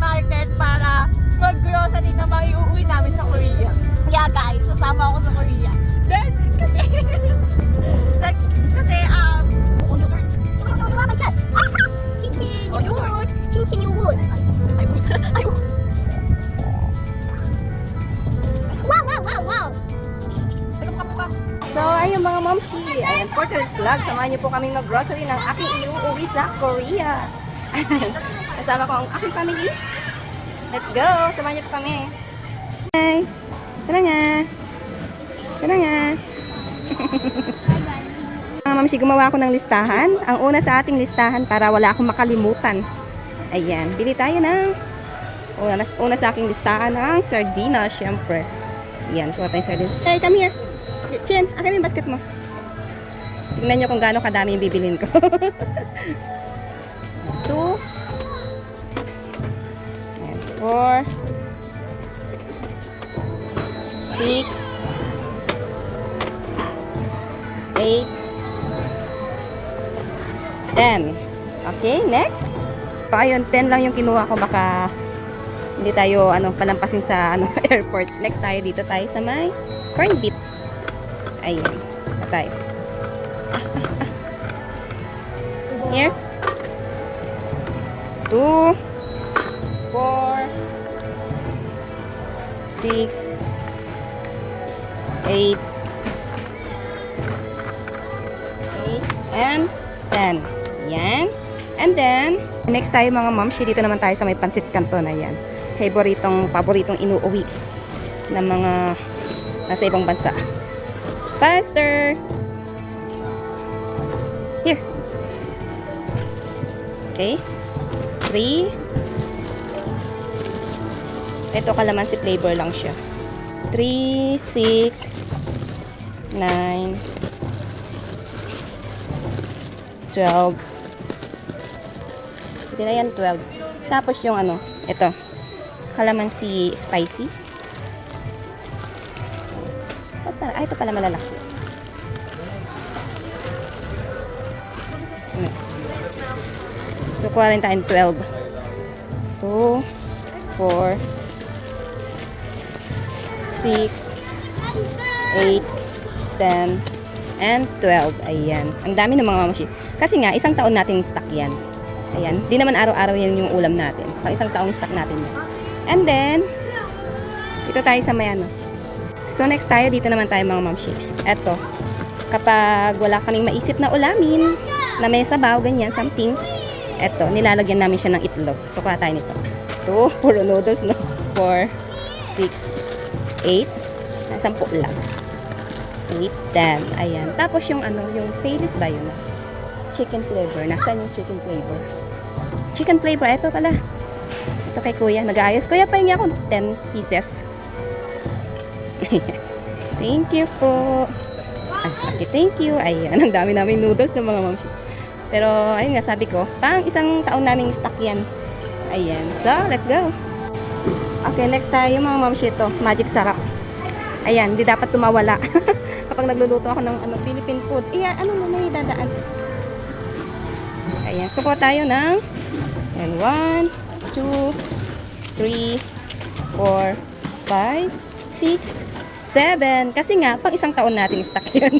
market para mag-grocery na maiuwi namin sa Korea. Yeah guys, sasama ako sa Korea. Then, kasi, So, ayun mga momshi. Ayan, for today's vlog, samahan niyo po kami mag-grocery ng aking iuuwi sa Korea. Kasama ko ang aking family. Let's go! Samahan niyo po kami. Hi! Tara nga! Tara nga! Mga momshi, gumawa ako ng listahan. Ang una sa ating listahan para wala akong makalimutan. Ayan, bili tayo ng una sa aking listahan ng sardina, syempre. Ayan, kuha tayong sardina. Hey, come here! Chen, akin yung basket mo. Tingnan nyo kung gaano kadami yung bibilin ko. 2 and 4 6 8 10. Okay, next. So, ayun, 10 lang yung kinuha ko. Baka hindi tayo palampasin sa airport. Next tayo dito tayo sa may corned beef. Ayan. Tayo. Here. 2 4 6 8 and 10. Yan. And then, next tayo mga momshi, dito naman tayo sa may Pansit Canton. Ayan. Paboritong inuuwi ng mga nasa ibang bansa. Faster! Here. Okay. 3. Ito kalamansi flavor lang siya. 3, 6, 9, 12. Hindi na yan, 12. Tapos yung ito. Kalamansi spicy. Ay, ito pala malalaki. So, kuha rin tayong 12. 2, 4, 6, 8, 10, and 12. Ayan. Ang dami ng mga mamashi. Kasi nga, isang taon natin stock yan. Ayan. Di naman araw-araw yan yung ulam natin. Pang isang taong stock natin yan. And then, ito tayo sa may So, next tayo, dito naman tayo mga mamshi. Eto, kapag wala kaming maisip na ulamin, na may sabaw, ganyan, something, eto, nilalagyan namin siya ng itlog. So, kuha tayo nito. 2, puro noodles, no? 4, 6, 8, 10 lang. 8, 10, ayan. Tapos yung yung Payless ba yun? Chicken flavor. Nasaan yung chicken flavor? Chicken flavor, eto pala. Ito kay kuya, nag-aayos. Kuya, pahingi ako 10 pieces. Thank you po. Okay, thank you. Ayan, ang dami naming noodles ng mga momshi. Pero, ayun nga, sabi ko, pang isang taon naming stock yan. Ayan. So, let's go. Okay, next tayo mga momshi ito. Magic sarap. Ayan, hindi dapat tumawala. Kapag nagluluto ako ng Philippine food. Ayan, na may dadaan. Ayan, so kuha tayo ng 1, 2, 3, 4, 5, 6, 7. Kasi nga, pang isang taon nating stock yan.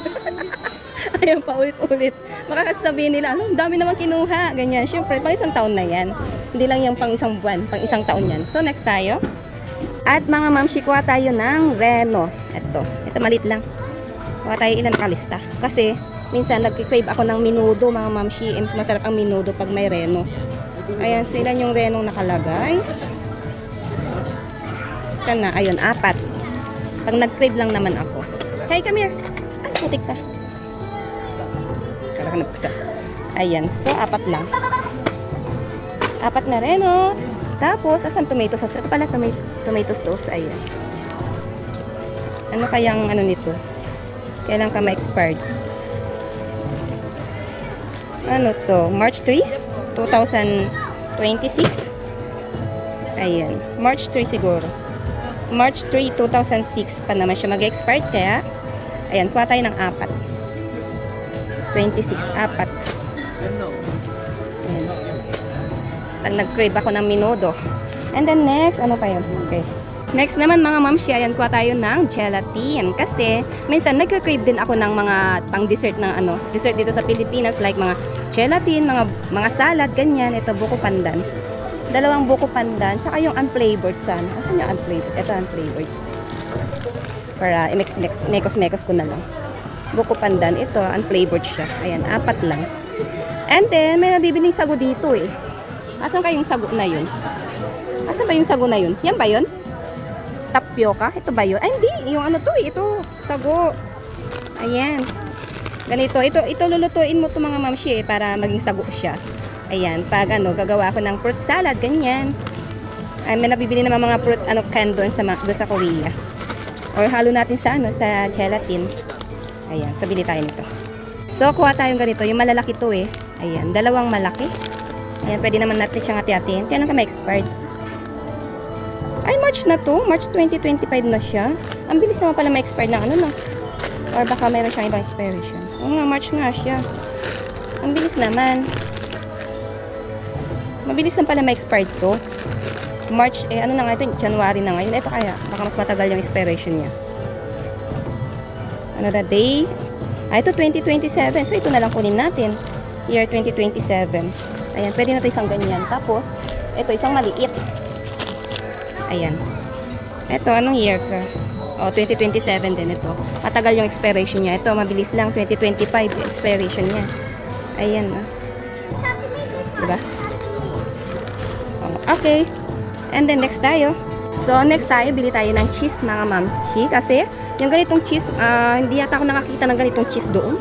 Ayan, paulit-ulit. Makakasabihin nila, ang dami naman kinuha. Ganyan. Siyempre, pang isang taon na yan. Hindi lang yung pang isang buwan, pang isang taon yan. So, next tayo. At mga mamshi, kuha tayo ng Reno. Ito maliit lang. Kuha tayo ilang kalista. Kasi, minsan, nag-crave ako ng minudo, mga mamshi. Mas masarap ang minudo pag may Reno. Ayan, sila yung Renong nakalagay. Saan na? Ayun, 4. Pag nag-crave lang naman ako. Hey, come here. Putik pa. Karahanap ko sa. Ayan. So, 4 lang. 4 na rin, oh. Tapos, asan tomato sauce? Ito pala, tomato sauce. Ayan. Ano kayang nito? Kailan ka ma-expired? Ano to? March 3? 2026? Ayan. March 3 siguro. March 3, 2006 pa naman siya mag-expired. Kaya, ayan, kuha tayo ng 4. 26, 4. Ayan. Pag nag-crave ako ng minudo, And then next, ano pa yun? Okay. Next naman mga mamshi, ayan, kuha tayo ng gelatin. Kasi, minsan nagka-crave din ako ng mga pang-dessert na ano, dessert dito sa Pilipinas, like mga gelatin, mga salad, ganyan. Ito, buko pandan. Dalawang buko pandan, saka yung unflavored sana. Asan yung unflavored? Ito, unflavored. Para mekos-mekos ko na lang. Buko pandan, ito, unflavored siya. Ayan, 4 lang. And then, may nabibiling sago dito eh. Asan kayong sago na yun? Asan ba yung sago na yun? Yan ba yun? Tapioca? Ito ba yun? Ay, hindi. Yung ano to eh. Ito. Sago. Ayan. Ganito. Ito lulutuin mo to mga mamshi eh, para maging sago siya. Ayan. Pag ano, gagawa ako ng fruit salad. Ganyan. Ay, may nabibili naman mga fruit can doon sa Korea. Or halo natin sa ano, sa gelatin. Ayan. So, bili tayo nito. So, kuha tayong ganito. Yung malalaki to eh. Ayan. Dalawang malaki. Ayan. Pwede naman natin siyang hati-hatiin. Kailan ka ma-expired? Ay, March na to. March 2025 na siya. Ang bilis naman pala ma-expire ng ano, no? Or baka mayroon siyang ibang expiration. Oo nga, March nga siya. Ang bilis naman. Mabilis na pala ma-expire to. March, ano na nga ito? January na ngayon. Ito kaya, baka mas matagal yung expiration niya. Ano na day? Ito 2027. So, ito na lang kunin natin. Year 2027. Ayan, pwede na ito isang ganyan. Tapos, ito isang maliit. Ayan. Ito, anong year ka? O, 2027 din ito. Matagal yung expiration niya. Ito, mabilis lang. 2025 expiration niya. Ayan. Diba? Okay. And then, next tayo. So, next tayo, bili tayo ng cheese, mga mamshi. Kasi, yung ganitong cheese, hindi yata ako nakakita ng ganitong cheese doon.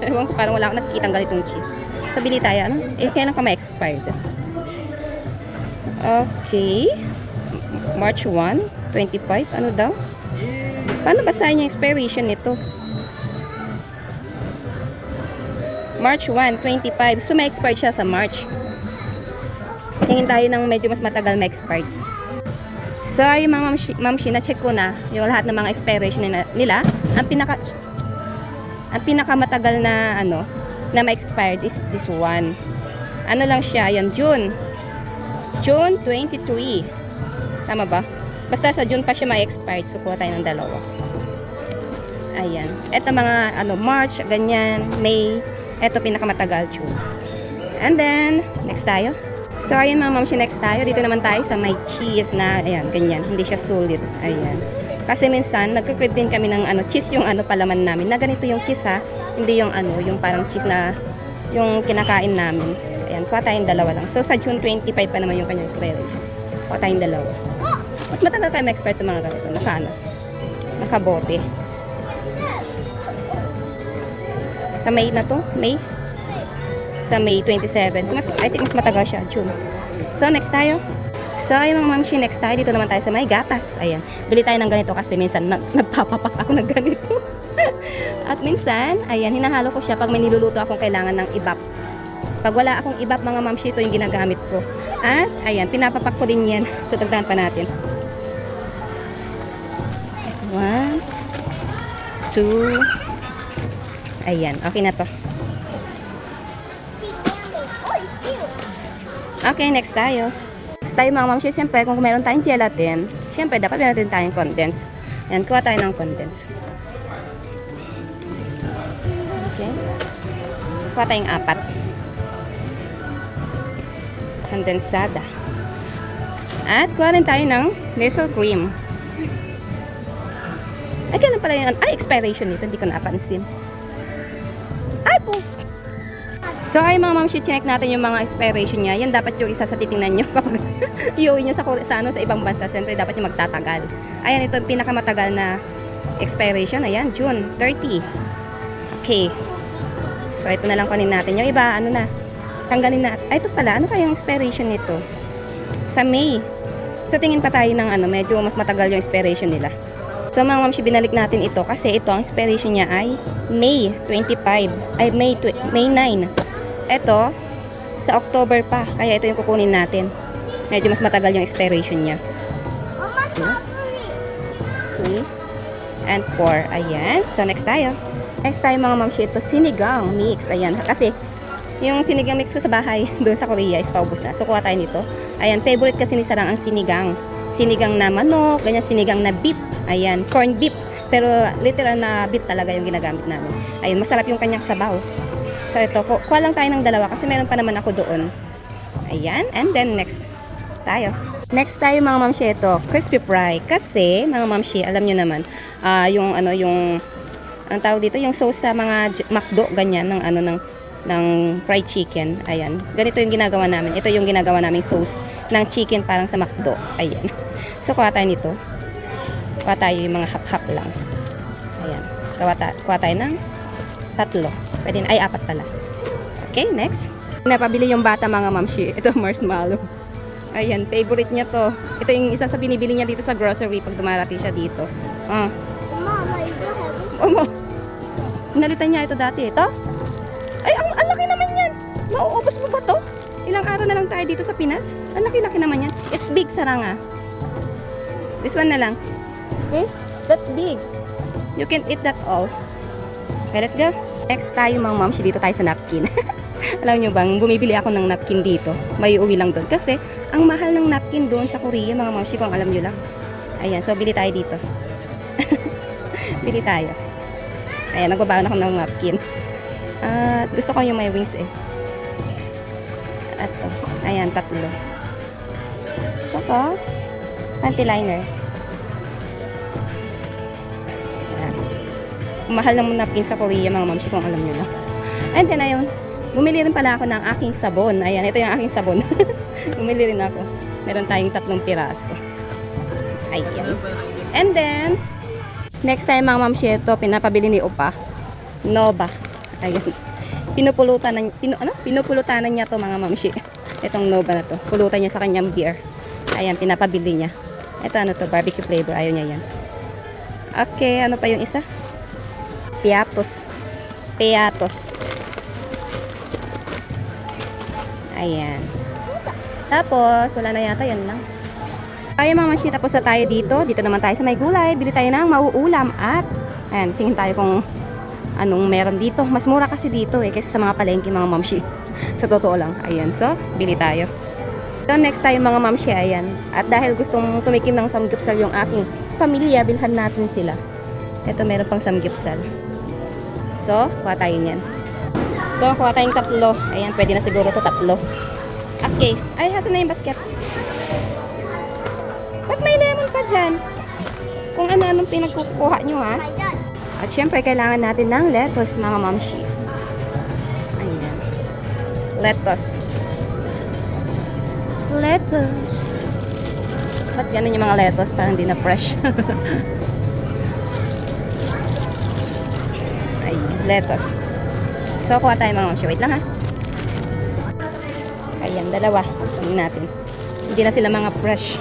Ewan ko, parang wala ako nakikita ng ganitong cheese. So, bili tayo. Ano? Eh, kailan ka ma-expired? Okay. March 1, 25. Ano daw? Paano basahin yung expiration nito? March 1, 25. So, ma-expired siya sa March. Tingin tayo ng medyo mas matagal ma-expired. So, yung mga mamshi, na-check ko na yung lahat ng mga expiration nila. Ang pinakamatagal na ano, na ma-expired is this one. Ano lang siya? Yan, June 23. Tama ba? Basta sa June pa siya ma-expired. So, kuha tayo ng dalawa. Ayan. Ito mga, ano, March, ganyan, May. Ito, pinakamatagal, June. And then, next tayo. So, ayun mga mamshi, next tayo. Dito naman tayo sa may cheese na, ayan, ganyan. Hindi siya solid. Ayan. Kasi minsan, nagka-crave din kami ng, ano, cheese yung, ano, palaman namin. Na ganito yung cheese, ha. Hindi yung, ano, yung parang cheese na, yung kinakain namin. Ayan, kuha tayong dalawa lang. So, sa June 25 pa naman yung kanyang expiration. Kuha tayong dalawa. Mas matagal kayo ma-expire sa mga ganito. Nakabote. Sa May na to? May? Sa May 27. So, I think mas matagal siya. June. So, next tayo. So, yung mga mamshi, next tayo. Dito naman tayo sa may gatas. Ayan. Bili tayo ng ganito kasi minsan nagpapapak ako ng ganito. At minsan, ayan, hinahalo ko siya pag may niluluto akong kailangan ng ibap. Pag wala akong ibap, mga mamshi, ito yung ginagamit ko. At, ayan, pinapapak ko din yan. So, tagdahan pa natin. 1, 2, ayan, okay na to. Okay, next tayo. Next tayo mga mamshi, siyempre kung meron tayong gelatin, siyempre dapat meron din tayong condense. Ayan, kuha tayo ng condense. Okay. Kuha tayong 4. Kondensada. At kuha rin tayo ng Nestle cream. Ay, ganun pala yun. Ay, expiration nito. Hindi ko napansin. Ay po! So, ay mga mamshi, check natin yung mga expiration niya. Yan dapat yung isa sa titingnan nyo kapag iuwi nyo sa ibang bansa. Siyempre, dapat yung magtatagal. Ayan, ito yung pinakamatagal na expiration. Ayan, June 30. Okay. So, ito na lang kunin natin. Yung iba, ano na, tanggalin na. Ay, ito pala. Ano kaya yung expiration nito? Sa May. So, tingin pa tayo ng ano, medyo mas matagal yung expiration nila. So, mga mamshi, binalik natin ito kasi ito, ang expiration niya ay May 25. Ay, May 9. Ito, sa October pa. Kaya ito yung kukunin natin. Medyo mas matagal yung expiration niya. 2, 3, and 4. Ayan. So, next tayo. Next tayo, mga mamshi, ito, sinigang mix. Ayan. Kasi, Yung sinigang mix ko sa bahay, doon sa Korea, is paubos na. So, kuha tayo nito. Ayan, favorite kasi ni Sarang ang sinigang. Sinigang na manok, ganyan, sinigang na beef. Ayan, corned beef. Pero literal na beef talaga yung ginagamit namin. Ayun, masarap yung kanyang sabaw. So, ito, kuha lang tayo ng dalawa kasi meron pa naman ako doon. Ayan, and then next tayo. Next tayo mga mamshi, ito, crispy fry. Kasi, mga mamshi, alam nyo naman, ang tawag dito, yung sauce sa mga McDo, ganyan, ng fried chicken. Ayan. Ganito yung ginagawa namin. Ito yung ginagawa naming sauce ng chicken parang sa McDo. Ayan. So, kuha tayo nito. Kuha tayo yung mga hap-hap lang. Ayan. Kuha tayo ng 3. Pwede, ay 4 pala. Okay, next. Napabili yung bata mga mamshi. Ito, marshmallow. Ayan, favorite niya to. Ito yung isa sa binibili niya dito sa grocery pag dumarating siya dito. Mama, you don't have it. Oh, nalitan niya ito dati. Ito? Ay, ang laki naman yan. Mauubos mo ba to? Ilang araw na lang tayo dito sa Pinas. Ang laki-laki naman yan. It's big, Saranga. This one na lang. Okay? That's big. You can eat that all. Okay, let's go. Next tayo mga mamshi. Dito tayo sa napkin. Alam nyo bang, bumibili ako ng napkin dito. May uwi lang doon. Kasi, ang mahal ng napkin doon sa Korea, mga mamshi, kung alam nyo lang. Ayan, so bili tayo dito. Bili tayo. Ayan, nagbabaon ako ng napkin. Gusto ko yung may wings eh. Ato. Ayan, 3. Saka, panty liner. Ayan. Mahal ng napkin sa Korea, mga mamshi, kung alam nyo lang. And then, ayun. Bumili rin pala ako ng aking sabon. Ayan, ito yung aking sabon. Bumili rin ako. Meron tayong 3 piraso. Ayan. And then, next time mga mamshi, ito, pinapabili ni Opa. Nova. Ayan. Pinupulutanan niya to mga mamshi. Itong Nova na to. Pulutan niya sa kanyang beer. Ayan, pinapabili niya. Ito ano to, barbecue flavor. Ayaw niya yan. Okay, ano pa yung isa? Piatos. Ayan. Tapos, wala na yata, yan lang. Tayo mga mamshi, tapos na tayo dito. Dito naman tayo sa may gulay. Bili tayo ng mauulam at ayan, tingin tayo kung anong meron dito. Mas mura kasi dito eh, kasi sa mga palengke mga mamshi. Sa totoo lang. Ayan, so, bili tayo. So, next tayo mga mamshi, ayan. At dahil gustong tumikim ng samgyupsal yung aking pamilya, bilhan natin sila. Ito, meron pang samgyupsal. So, kuha tayo niyan. So, kuha tayong 3. Ayan, pwede na siguro to 3. Okay. Ay, hasan na yung basket? Ba't may lemon pa dyan? Kung ano-anong pinagkukuha nyo, ha? My God. At syempre, kailangan natin ng lettuce, mga mamshi. Ayan. Lettuce. Ba't ganun yung mga lettuce? Parang hindi na fresh. Ayan, lettuce. So, kuha tayo mga mamshi. Wait lang ha. Ayan, 2. Tingnan natin. Hindi na sila mga fresh.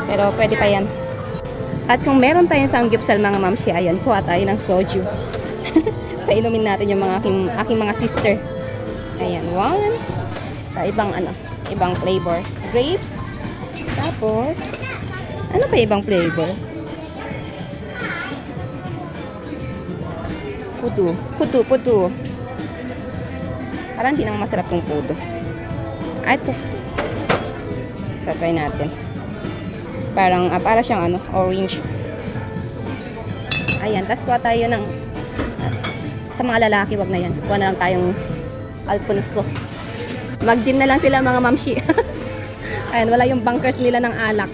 Pero pwede pa yan. At kung meron tayong samgyupsal mga mamshi, ayan, kuha tayo ng soju. Painumin natin yung mga aking mga sister. Ayan, 1. Sa ibang flavor. Grapes. Tapos, ano pa ibang flavor? Puto. Parang hindi nang masarap yung puto. Ito. Try natin. Parang, para siyang orange. Ayan, tapos kuha tayo ng, sa mga lalaki, wag na yan. Kuha na lang tayong Alfonso. Mag-gin na lang sila mga mamshi. Ayan, wala yung bunkers nila ng alak.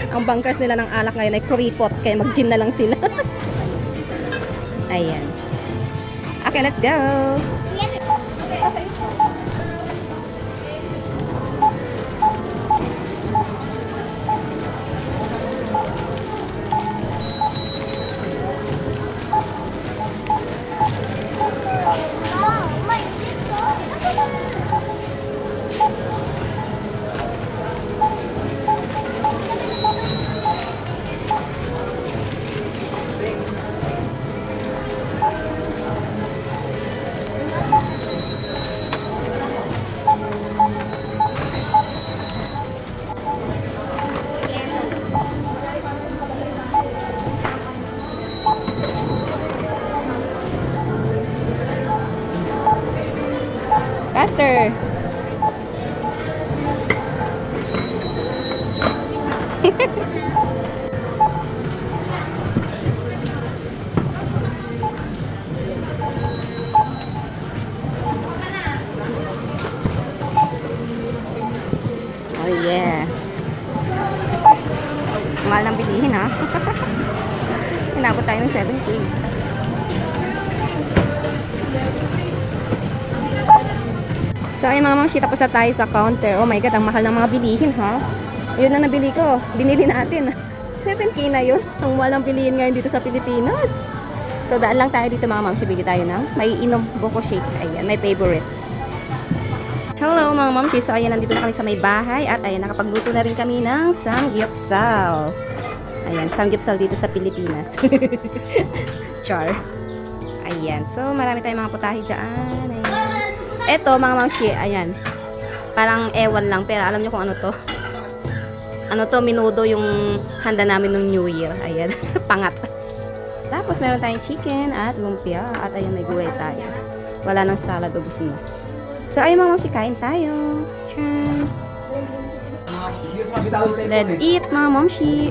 Ang bunkers nila ng alak ngayon ay kuripot, kaya mag-gin na lang sila. Ayan. Okay, let's go! Faster! Oh yeah. Mahal ng bilihin ha. Inabot tayo ng 7K. So ay mga mamshi, tapos na tayo sa counter. Oh my god, ang mahal ng mga bilihin ha. Yun ang nabili ko. Binili natin. 7K na yun. Ang mahal ng bilihin ngayon dito sa Pilipinas. So daan lang tayo dito mga mamshi. Bili tayo ng may inom buko shake. Ayan, my favorite. Hello mga mamshi. So ayan, nandito na kami sa may bahay. At ayan, nakapagluto na rin kami ng samgyeopsal. Ayan, samgyeopsal dito sa Pilipinas. Char. Ayan. So marami tayong mga putahe dyan. Ayan. Eto mga mamshi, ayan. Parang ewan lang, pero alam nyo kung ano to. Ano to, minudo yung handa namin ng New Year. Ayan, pangat. Tapos meron tayong chicken at lumpia. At ayan, may gulay tayo. Wala nang salad, ubus na. So ayun mga mamshi, kain tayo. Tran. Let's eat mga mamshi.